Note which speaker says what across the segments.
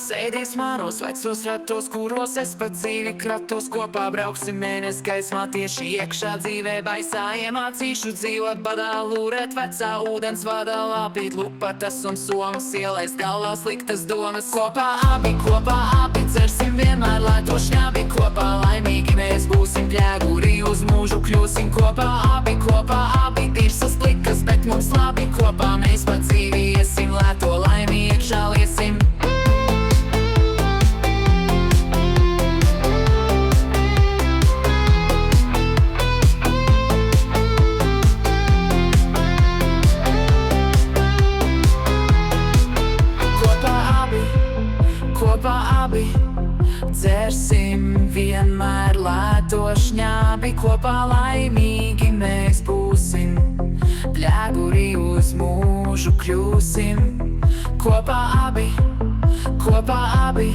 Speaker 1: Sēdīs manos vecos ratos, kuros es pat dzīvi kratos. Kopā brauksim mēnesi gaismā, tieši iekšā dzīvē baisā. Iemācīšu dzīvot badā, lūrēt vecā ūdens vadā, lāpīt lupatas un somas, ielaist galvā sliktas domas. Kopā abi dzersim vienmēr lēto šņābi. Kopā laimīgi mēs būsim, pļēguri uz mūžu kļūsim. Kopā abi tirsas plikas, bet mums labi. Kopā mēs pat dzīvi iesim, lēto laimi iekšā liesim. Kopā abi dzersim vienmēr lēto šņābi. Kopā laimīgi mēs būsim, pļēguri uz mūžu kļūsim. Kopā abi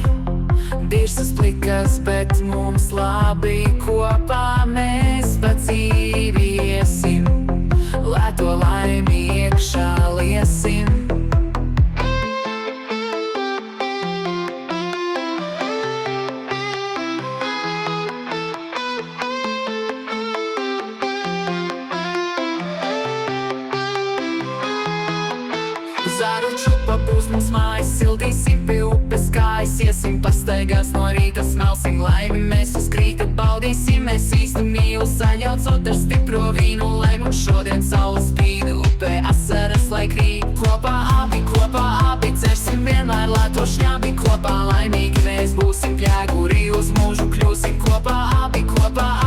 Speaker 1: dirsas plikas, bet mums labi. Kopā mēs pa dzīvi iesim, lēto laimi iekšā liesim. Zāru čupa būs mums mājas, sildīsim pie upes kājas. Iesim pastaigās no rīta, smelsim laimi, mēs uz krīta baudīsim. Es īstu mīlu saļaucot ar stipro vīnu, lai mums šodien saule spīd, upē asaras lai krīt. Kopā abi dzersim vienmēr lēto šņābi. Kopā laimīgi mēs būsim, pļēguri uz mūžu kļūsim. Kopā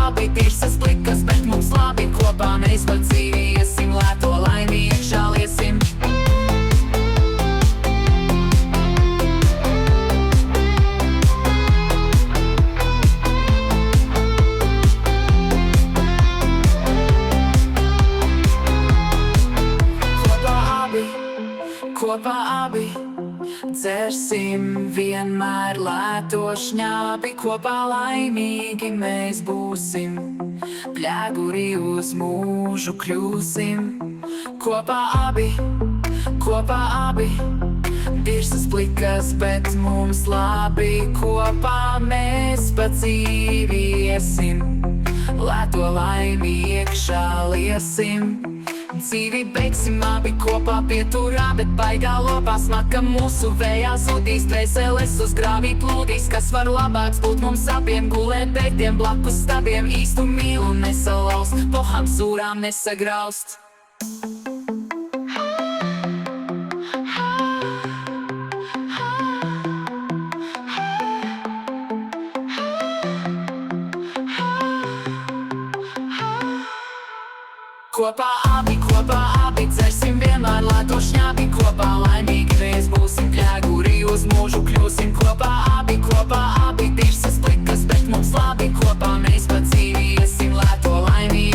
Speaker 1: abi tirsas plikas, bet mums labi. Kopā mēs pa dzīvi iesim, lēto laimi iekšā liesim. Kopā abi dzersim vienmēr lēto šņābi. Kopā laimīgi mēs būsim, pļēguri uz mūžu kļūsim. Kopā abi dirsas plikas, bet mums labi. Kopā mēs pa dzīvi iesim, lēto laimi iekšā liesim. Dzīvi beigsim abi kopā pieturā, bet baigā lopā smaka mūsu vējā zudīs. Dvēseles uz grāvī plūdīs, kas var labāks būt mums abiem. Gulēt beigtiem blakus stabiem, īstu mīlu nesalaust, pohām sūrām nesagraust. Kopā abi dzersim vienmēr lēto šņābi. Kopā laimīgi mēs būsim, pļēguri uz mūžu kļūsim. Kopā abi tirsas plikas, bet mums labi. Kopā mēs pa dzīvi iesim, lēto laimi